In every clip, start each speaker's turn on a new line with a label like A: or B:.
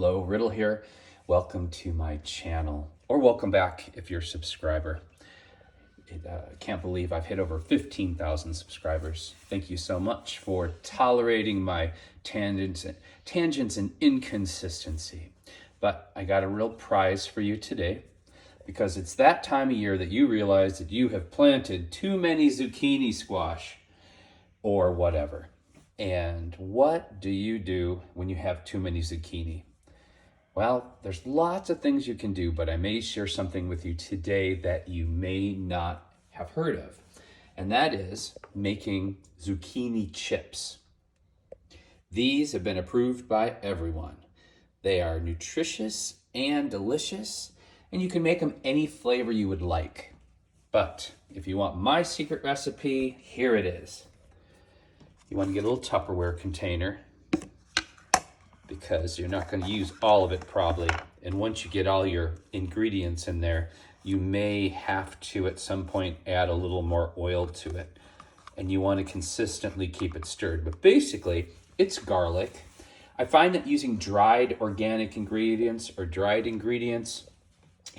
A: Hello, Riddle here. Welcome to my channel, or welcome back if you're a subscriber. I can't believe I've hit over 15,000 subscribers. Thank you so much for tolerating my tangents and inconsistency. But I got a real prize for you today, because it's that time of year that you realize that you have planted too many zucchini squash or whatever. And what do you do when you have too many zucchini? Well, there's lots of things you can do, but I may share something with you today that you may not have heard of. And that is making zucchini chips. These have been approved by everyone. They are nutritious and delicious, and you can make them any flavor you would like. But if you want my secret recipe, here it is. You want to get a little Tupperware container, because you're not going to use all of it probably. And once you get all your ingredients in there, you may have to at some point add a little more oil to it. And you want to consistently keep it stirred. But basically, it's garlic. I find that using dried organic ingredients or dried ingredients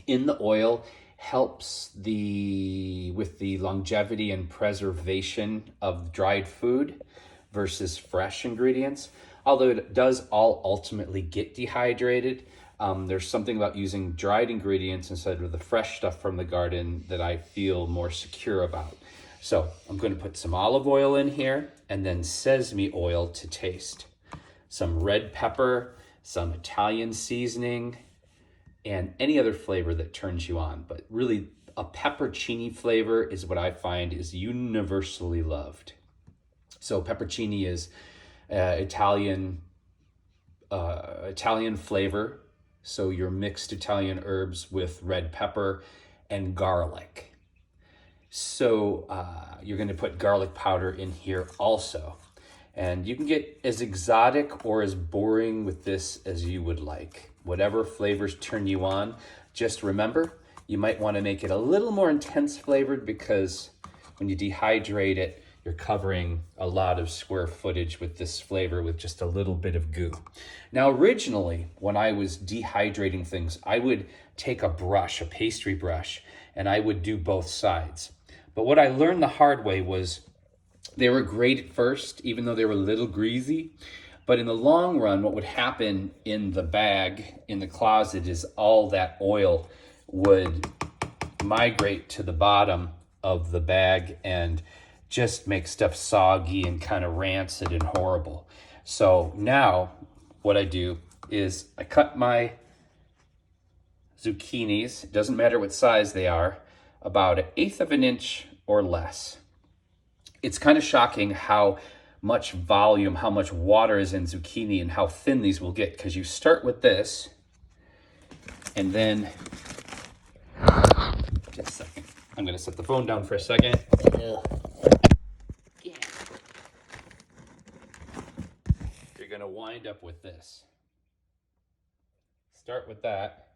A: in the oil helps with the longevity and preservation of dried food versus fresh ingredients. Although it does all ultimately get dehydrated, there's something about using dried ingredients instead of the fresh stuff from the garden that I feel more secure about. So I'm going to put some olive oil in here, and then sesame oil to taste. Some red pepper, some Italian seasoning, and any other flavor that turns you on. But really, a peppercini flavor is what I find is universally loved. So peppercini is Italian flavor. So your mixed Italian herbs with red pepper and garlic. So you're going to put garlic powder in here also. And you can get as exotic or as boring with this as you would like. Whatever flavors turn you on, just remember, you might want to make it a little more intense flavored, because when you dehydrate it, you're covering a lot of square footage with this flavor with just a little bit of goo. Now, originally, when I was dehydrating things, I would take a brush, a pastry brush, and I would do both sides. But what I learned the hard way was they were great at first, even though they were a little greasy. But in the long run, what would happen in the bag, in the closet, is all that oil would migrate to the bottom of the bag and just make stuff soggy and kind of rancid and horrible. So now what I do is I cut my zucchinis, it doesn't matter what size they are, about 1/8 of an inch or less. It's kind of shocking how much volume, how much water is in zucchini and how thin these will get, because you start with this, and then, just a second, I'm going to set the phone down for a second. You're going to wind up with this. Start with that.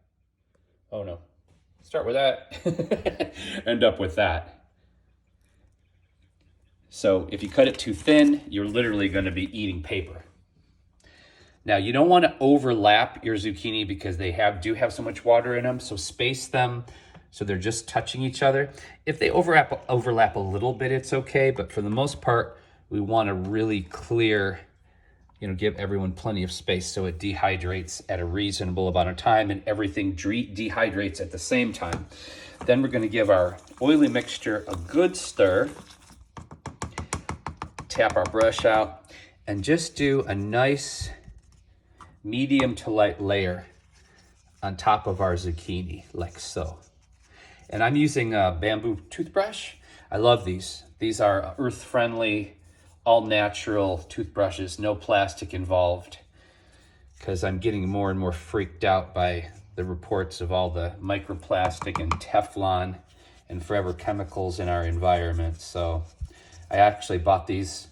A: Oh no. Start with that. End up with that. So if you cut it too thin, you're literally going to be eating paper. Now, you don't want to overlap your zucchini because they do have so much water in them. So space them so they're just touching each other. If they overlap a little bit, it's okay. But for the most part, we want to really clear, give everyone plenty of space so it dehydrates at a reasonable amount of time and everything dehydrates at the same time. Then we're going to give our oily mixture a good stir. Tap our brush out and just do a nice medium to light layer on top of our zucchini, like so. And I'm using a bamboo toothbrush. I love these. These are earth-friendly, all-natural toothbrushes, no plastic involved, because I'm getting more and more freaked out by the reports of all the microplastic and Teflon and forever chemicals in our environment. So I actually bought these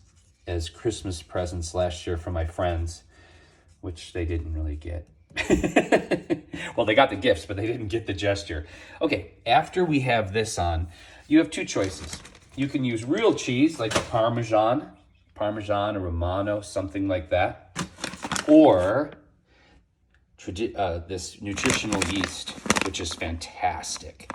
A: as Christmas presents last year for my friends, which they didn't really get. Well, they got the gifts, but they didn't get the gesture. Okay, after we have this on, you have two choices. You can use real cheese, like Parmesan or Romano, something like that. Or this nutritional yeast, which is fantastic.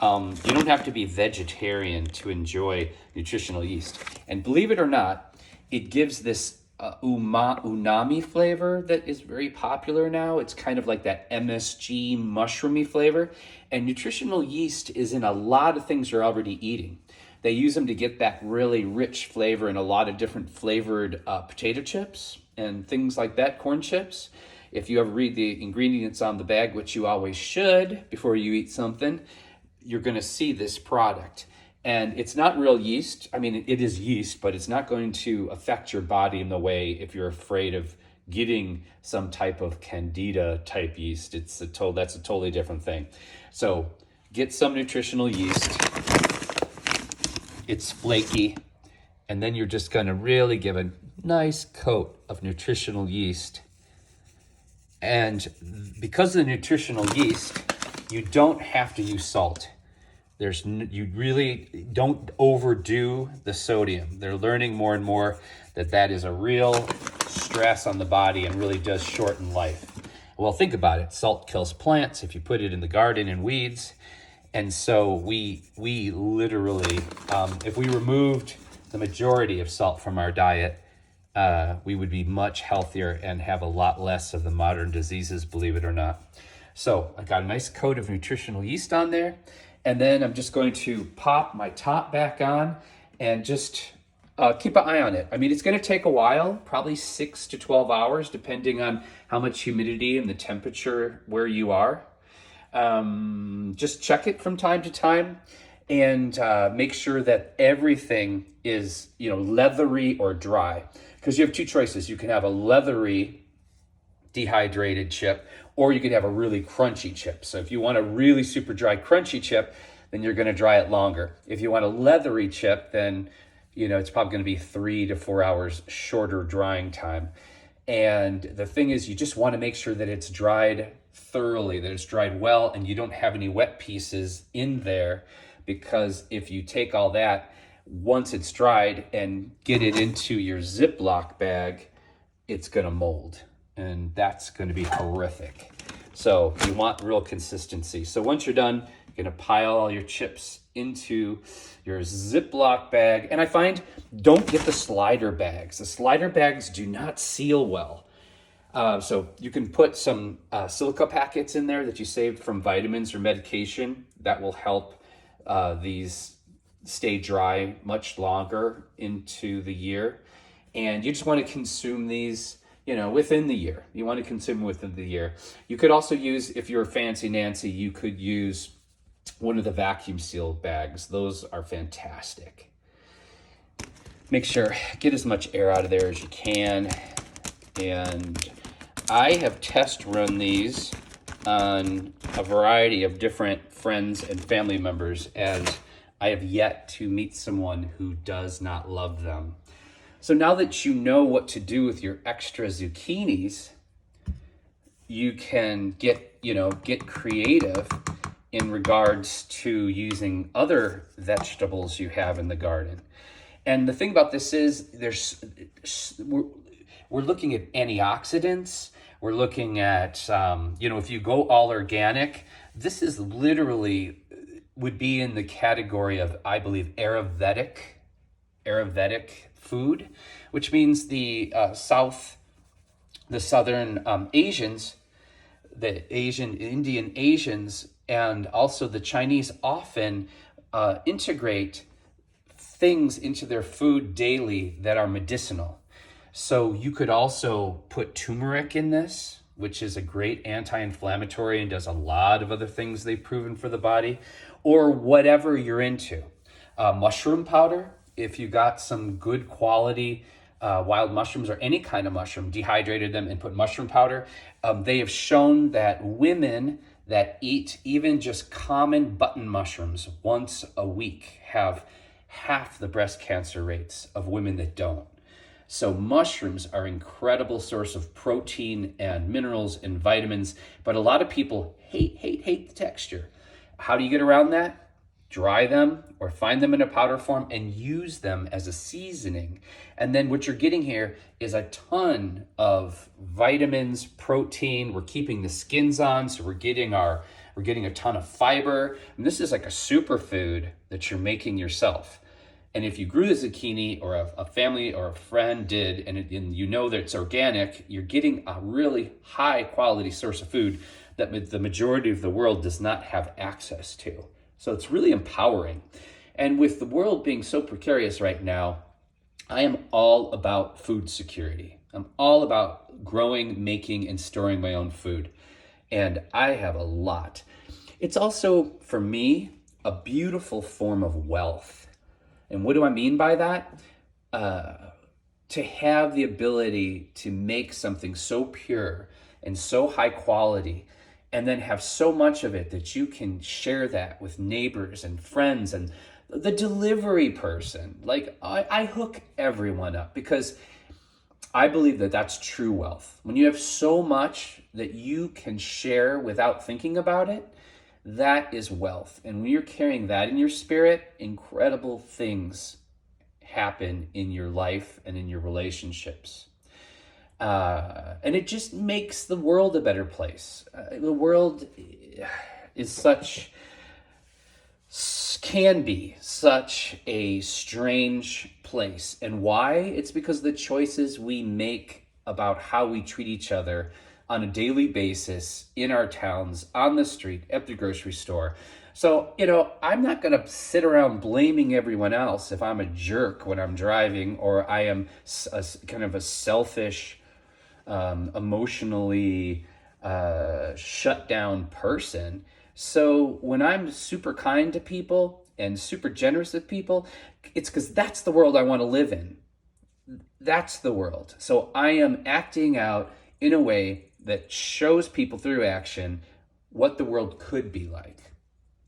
A: You don't have to be vegetarian to enjoy nutritional yeast. And believe it or not, it gives this umami flavor that is very popular now. It's kind of like that MSG mushroomy flavor. And nutritional yeast is in a lot of things you're already eating. They use them to get that really rich flavor in a lot of different flavored potato chips and things like that, corn chips. If you ever read the ingredients on the bag, which you always should before you eat something, you're going to see this product. And it's not real yeast. I mean, it is yeast, but it's not going to affect your body in the way if you're afraid of getting some type of candida type yeast. That's a totally different thing. So get some nutritional yeast. It's flaky. And then you're just going to really give a nice coat of nutritional yeast. And because of the nutritional yeast, you don't have to use salt. You really don't overdo the sodium. They're learning more and more that is a real stress on the body and really does shorten life. Well, think about it. Salt kills plants if you put it in the garden and weeds. And so we literally, if we removed the majority of salt from our diet, we would be much healthier and have a lot less of the modern diseases, believe it or not. So I got a nice coat of nutritional yeast on there. And then I'm just going to pop my top back on and just keep an eye on it. I mean, it's going to take a while, probably 6 to 12 hours, depending on how much humidity and the temperature where you are. Just check it from time to time and make sure that everything is, leathery or dry. Because you have two choices. You can have a leathery dehydrated chip, or you could have a really crunchy chip. So if you want a really super dry crunchy chip, then you're going to dry it longer. If you want a leathery chip, then it's probably going to be 3 to 4 hours shorter drying time. And the thing is, you just want to make sure that it's dried thoroughly, that it's dried well, and you don't have any wet pieces in there, because if you take all that, once it's dried and get it into your Ziploc bag, it's going to mold. And that's going to be horrific. So you want real consistency. So once you're done, you're going to pile all your chips into your Ziploc bag. And I find, don't get the slider bags. The slider bags do not seal well. So you can put some silica packets in there that you saved from vitamins or medication. That will help these stay dry much longer into the year. And you just want to consume these within the year. You want to consume within the year. You could also use, if you're fancy Nancy, you could use one of the vacuum sealed bags. Those are fantastic. Make sure, get as much air out of there as you can. And I have test run these on a variety of different friends and family members, and I have yet to meet someone who does not love them. So now that you know what to do with your extra zucchinis, you can get creative in regards to using other vegetables you have in the garden. And the thing about this is, we're looking at antioxidants. We're looking at, if you go all organic, this is literally would be in the category of, I believe, Ayurvedic food, which means the southern Asians, the Indian Asians, and also the Chinese often integrate things into their food daily that are medicinal. So you could also put turmeric in this, which is a great anti-inflammatory and does a lot of other things they've proven for the body, or whatever you're into. Mushroom powder, if you got some good quality wild mushrooms or any kind of mushroom, dehydrated them and put mushroom powder. They have shown that women that eat even just common button mushrooms once a week have half the breast cancer rates of women that don't. So mushrooms are an incredible source of protein and minerals and vitamins, but a lot of people hate the texture. How do you get around that? dry them or find them in a powder form and use them as a seasoning. And then what you're getting here is a ton of vitamins, protein. We're keeping the skins on, so we're getting a ton of fiber. And this is like a superfood that you're making yourself. And if you grew the zucchini, or a family or a friend did, and you know that it's organic, you're getting a really high quality source of food that the majority of the world does not have access to. So it's really empowering. And with the world being so precarious right now, I am all about food security. I'm all about growing, making, and storing my own food. And I have a lot. It's also, for me, a beautiful form of wealth. And what do I mean by that? To have the ability to make something so pure and so high quality, and then have so much of it that you can share that with neighbors and friends and the delivery person. Like, I hook everyone up, because I believe that that's true wealth. When you have so much that you can share without thinking about it, that is wealth. And when you're carrying that in your spirit, incredible things happen in your life and in your relationships. And it just makes the world a better place. The world can be such a strange place. And why? It's because the choices we make about how we treat each other on a daily basis in our towns, on the street, at the grocery store. So, I'm not going to sit around blaming everyone else if I'm a jerk when I'm driving, or I am kind of a selfish, emotionally shut down person. So when I'm super kind to people and super generous with people, it's because that's the world I want to live in. That's the world. So I am acting out in a way that shows people through action what the world could be like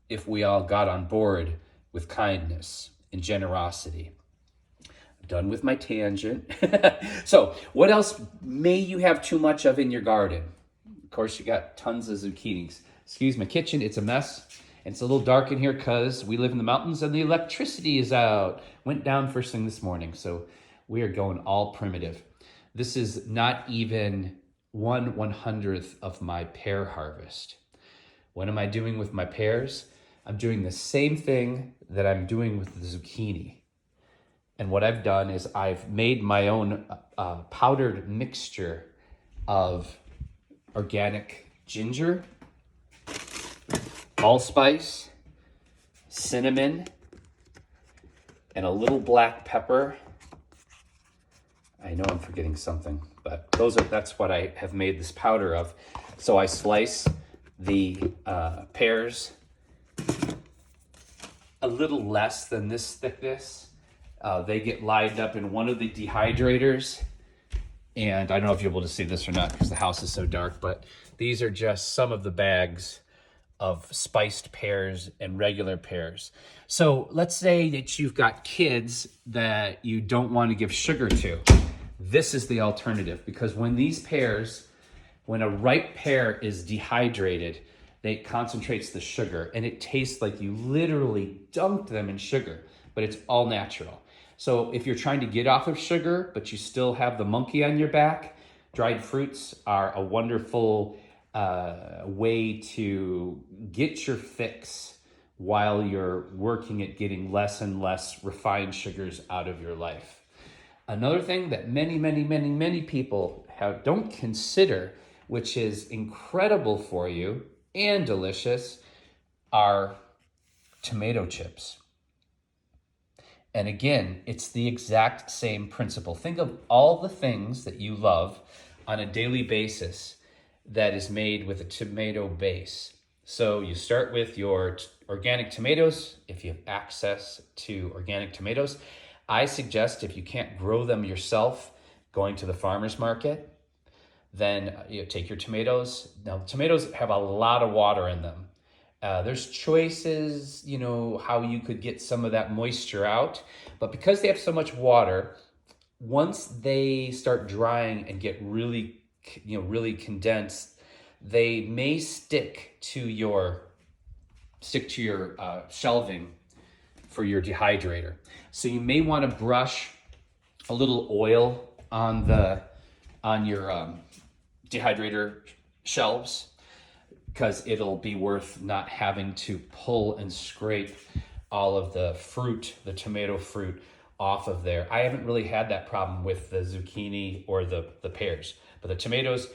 A: if we all got on board with kindness and generosity. I'm done with my tangent. So what else may you have too much of in your garden? Of course, you got tons of zucchinis. Excuse my kitchen, it's a mess. And it's a little dark in here because we live in the mountains and the electricity is out. Went down first thing this morning, so we are going all primitive. This is not even 1/100th of my pear harvest. What am I doing with my pears? I'm doing the same thing that I'm doing with the zucchini. And what I've done is I've made my own powdered mixture of organic ginger, allspice, cinnamon, and a little black pepper. I know I'm forgetting something, but that's what I have made this powder of. So I slice the pears a little less than this thickness. They get lined up in one of the dehydrators. And I don't know if you're able to see this or not because the house is so dark, but these are just some of the bags of spiced pears and regular pears. So let's say that you've got kids that you don't want to give sugar to. This is the alternative, because when a ripe pear is dehydrated, it concentrates the sugar and it tastes like you literally dunked them in sugar, but it's all natural. So if you're trying to get off of sugar, but you still have the monkey on your back, dried fruits are a wonderful way to get your fix while you're working at getting less and less refined sugars out of your life. Another thing that many people don't consider, which is incredible for you and delicious, are tomato chips. And again, it's the exact same principle. Think of all the things that you love on a daily basis that is made with a tomato base. So you start with your organic tomatoes, if you have access to organic tomatoes. I suggest, if you can't grow them yourself, going to the farmer's market. Then take your tomatoes. Now, tomatoes have a lot of water in them. There's choices, how you could get some of that moisture out. But because they have so much water, once they start drying and get really condensed, they may stick to your stick to your shelving for your dehydrator. So you may want to brush a little oil on your dehydrator shelves, because it'll be worth not having to pull and scrape all of the fruit, the tomato fruit, off of there. I haven't really had that problem with the zucchini or the pears, but the tomatoes,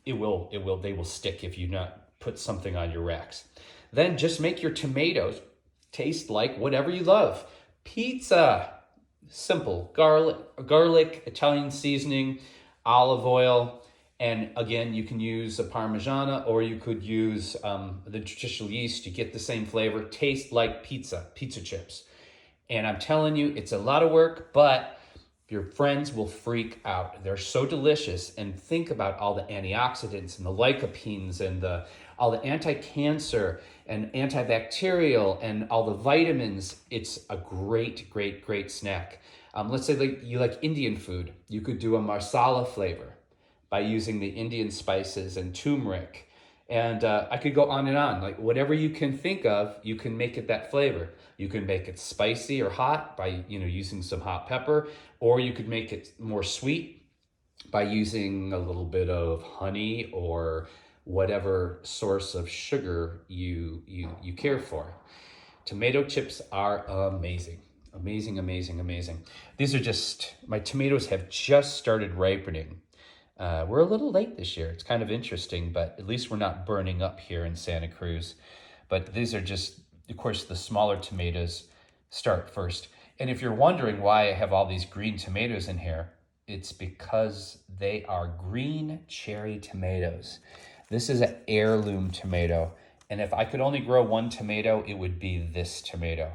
A: they will stick if you not put something on your racks. Then just make your tomatoes taste like whatever you love. Pizza, simple, garlic, Italian seasoning, olive oil, and again, you can use a Parmigiana, or you could use the nutritional yeast. You get the same flavor, taste like pizza chips. And I'm telling you, it's a lot of work, but your friends will freak out. They're so delicious. And think about all the antioxidants and the lycopenes and all the anti-cancer and antibacterial and all the vitamins. It's a great, great, great snack. Let's say you like Indian food. You could do a marsala flavor by using the Indian spices and turmeric. And I could go on and on. Like whatever you can think of, you can make it that flavor. You can make it spicy or hot by using some hot pepper, or you could make it more sweet by using a little bit of honey or whatever source of sugar you care for. Tomato chips are amazing. Amazing, amazing, amazing. These are my tomatoes have just started ripening. We're a little late this year. It's kind of interesting, but at least we're not burning up here in Santa Cruz. But these are just, of course, the smaller tomatoes start first. And if you're wondering why I have all these green tomatoes in here, it's because they are green cherry tomatoes. This is an heirloom tomato. And if I could only grow one tomato, it would be this tomato,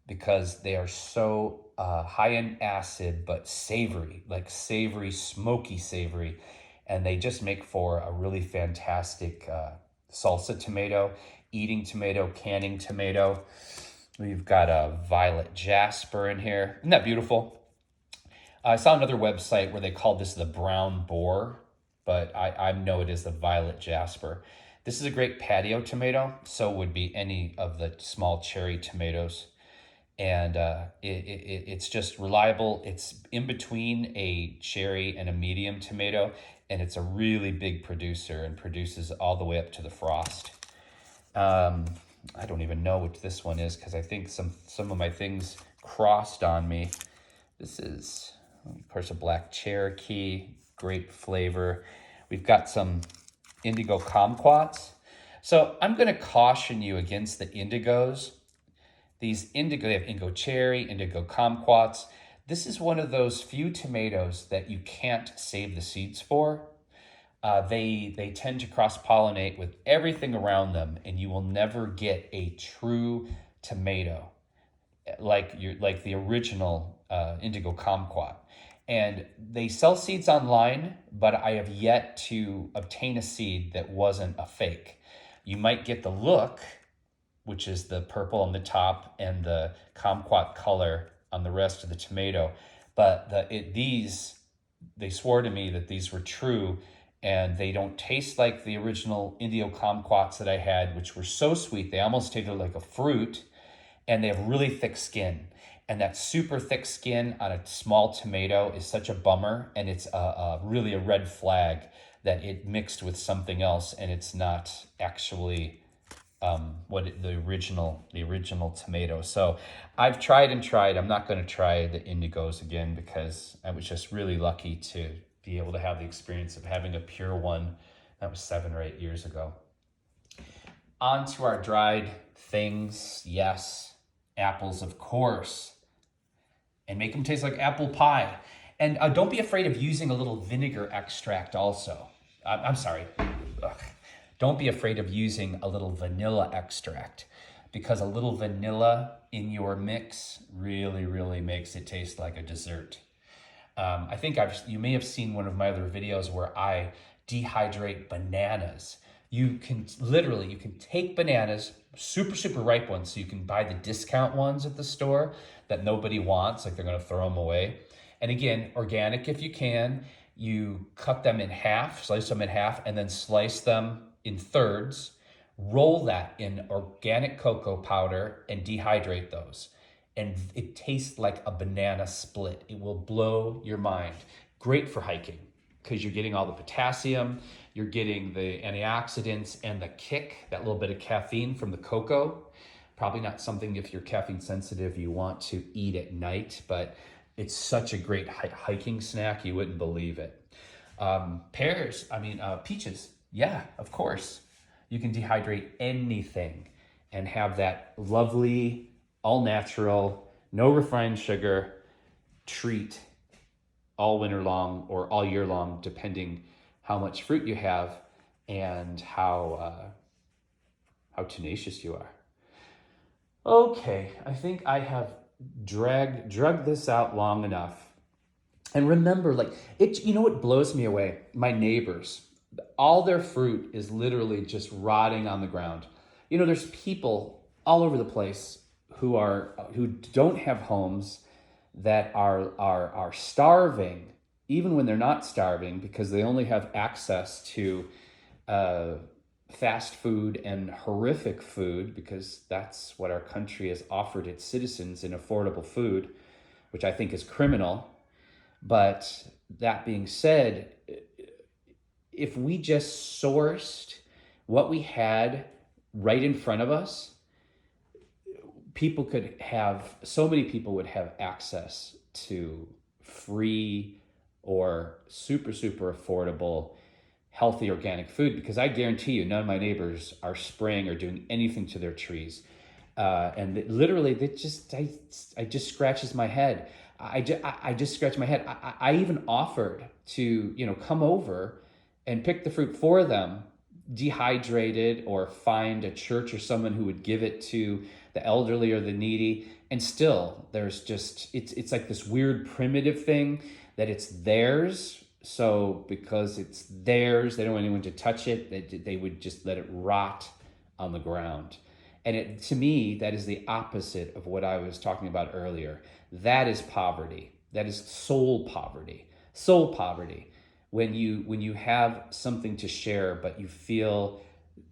A: because they are so high in acid, but savory, like savory, smoky savory. And they just make for a really fantastic salsa tomato, eating tomato, canning tomato. We've got a violet jasper in here. Isn't that beautiful? I saw another website where they called this the brown boar, but I know it is the violet jasper. This is a great patio tomato. So would be any of the small cherry tomatoes. And it's just reliable. It's in between a cherry and a medium tomato, and it's a really big producer and produces all the way up to the frost. I don't even know what this one is, because I think some of my things crossed on me. This is, of course, a black Cherokee, great flavor. We've got some indigo kumquats. So I'm going to caution you against the indigos. These indigo, they have indigo cherry, indigo kumquats. This is one of those few tomatoes that you can't save the seeds for. They tend to cross-pollinate with everything around them, and you will never get a true tomato like the original indigo kumquat. And they sell seeds online, but I have yet to obtain a seed that wasn't a fake. You might get the look, which is the purple on the top and the kumquat color on the rest of the tomato. But they swore to me that these were true, and they don't taste like the original indigo kumquats that I had, which were so sweet. They almost tasted like a fruit, and they have really thick skin. And that super thick skin on a small tomato is such a bummer, and it's really a red flag that it mixed with something else, and it's not actually the original tomato. So I've tried and tried. I'm not going to try the indigos again, because I was just really lucky to be able to have the experience of having a pure one. That was 7 or 8 years ago. On to our dried things. Yes, apples, of course. And make them taste like apple pie. And don't be afraid of using a little vinegar extract also. I'm sorry. Ugh. Don't be afraid of using a little vanilla extract, because a little vanilla in your mix really, really makes it taste like a dessert. I think you may have seen one of my other videos where I dehydrate bananas. You can take bananas, super, super ripe ones, so you can buy the discount ones at the store that nobody wants, like they're gonna throw them away. And again, organic if you can. You cut them in half, slice them in half, and then slice them in thirds roll that in organic cocoa powder and dehydrate those. And it tastes like a banana split. It will blow your mind. Great for hiking because you're getting all the potassium, you're getting the antioxidants and the kick, that little bit of caffeine from the cocoa. Probably not something, if you're caffeine sensitive, you want to eat at night, but it's such a great hiking snack, you wouldn't believe it. Peaches, yeah, of course. You can dehydrate anything and have that lovely, all natural, no refined sugar treat all winter long or all year long, depending how much fruit you have and how tenacious you are. Okay, I think I have drugged this out long enough. And remember, like, it, you know what blows me away? My neighbors, all their fruit is literally just rotting on the ground. You know, there's people all over the place who don't have homes, that are starving, even when they're not starving, because they only have access to fast food and horrific food, because that's what our country has offered its citizens in affordable food, which I think is criminal. But that being said, if we just sourced what we had right in front of us, so many people would have access to free or super, super affordable, healthy organic food, because I guarantee you none of my neighbors are spraying or doing anything to their trees. I just scratches my head. I just scratch my head. I even offered to, come over and pick the fruit for them, dehydrated, or find a church or someone who would give it to the elderly or the needy. And still, there's just, it's like this weird primitive thing that it's theirs. So because it's theirs, they don't want anyone to touch it. They would just let it rot on the ground. And to me, that is the opposite of what I was talking about earlier. That is poverty. That is soul poverty. Soul poverty. When you have something to share, but you feel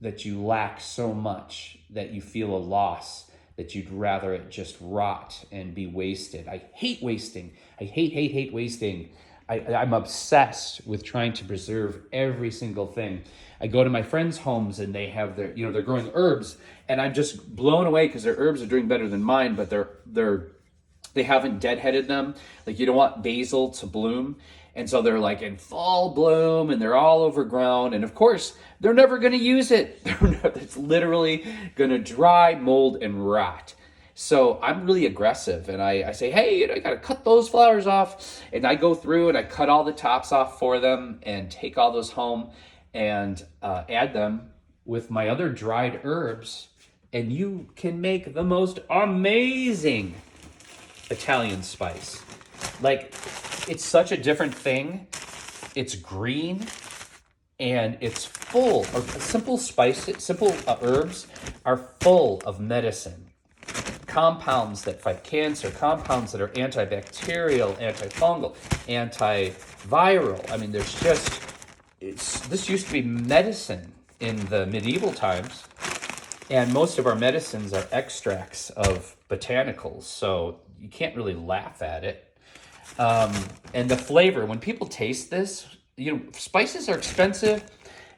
A: that you lack so much, that you feel a loss, that you'd rather it just rot and be wasted. I hate wasting. I hate wasting. I'm obsessed with trying to preserve every single thing. I go to my friends' homes and they have they're growing herbs, and I'm just blown away because their herbs are doing better than mine, but they haven't deadheaded them. Like, you don't want basil to bloom. And so they're like in full bloom and they're all overgrown. And of course, they're never going to use it. It's literally going to dry, mold, and rot. So I'm really aggressive, and I say, hey, I got to cut those flowers off. And I go through and I cut all the tops off for them and take all those home and add them with my other dried herbs. And you can make the most amazing Italian spice. Like, it's such a different thing. It's green and it's full of simple herbs are full of medicine. Compounds that fight cancer, compounds that are antibacterial, antifungal, antiviral. I mean, this used to be medicine in the medieval times. And most of our medicines are extracts of botanicals, so you can't really laugh at it. And the flavor, when people taste this, spices are expensive,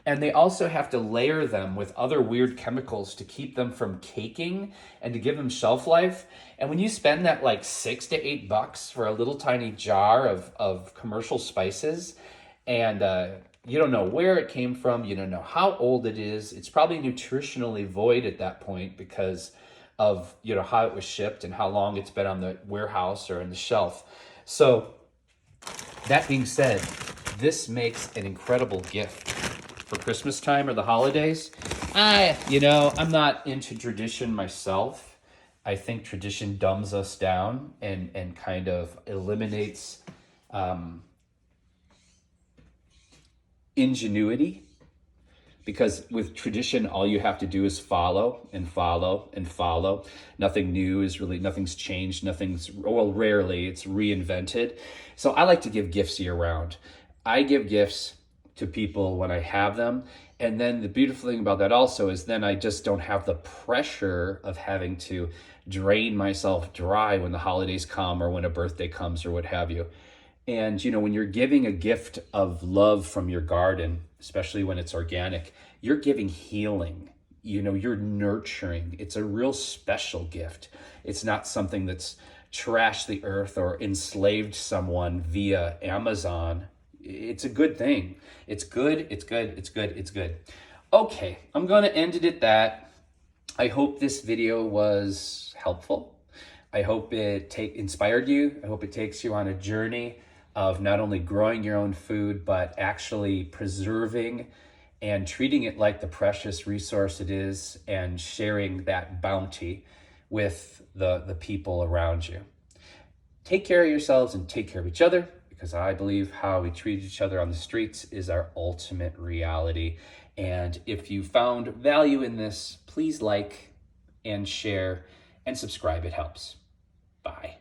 A: and they also have to layer them with other weird chemicals to keep them from caking and to give them shelf life. And when you spend that like $6 to $8 for a little tiny jar of commercial spices, and you don't know where it came from, you don't know how old it is, it's probably nutritionally void at that point because of how it was shipped and how long it's been on the warehouse or in the shelf. So that being said, this makes an incredible gift for Christmas time or the holidays. I'm not into tradition myself. I think tradition dumbs us down and kind of eliminates ingenuity. Because with tradition, all you have to do is follow and follow and follow. Nothing's changed. Rarely it's reinvented. So I like to give gifts year round. I give gifts to people when I have them, And then the beautiful thing about that also is then I just don't have the pressure of having to drain myself dry when the holidays come or when a birthday comes or what have you. And, when you're giving a gift of love from your garden, especially when it's organic, you're giving healing. You're nurturing. It's a real special gift. It's not something that's trashed the earth or enslaved someone via Amazon. It's a good thing. It's good. It's good. It's good. It's good. Okay, I'm going to end it at that. I hope this video was helpful. I hope it inspired you. I hope it takes you on a journey of not only growing your own food, but actually preserving and treating it like the precious resource it is and sharing that bounty with the people around you. Take care of yourselves and take care of each other, because I believe how we treat each other on the streets is our ultimate reality. And if you found value in this, please like and share and subscribe. It helps. Bye.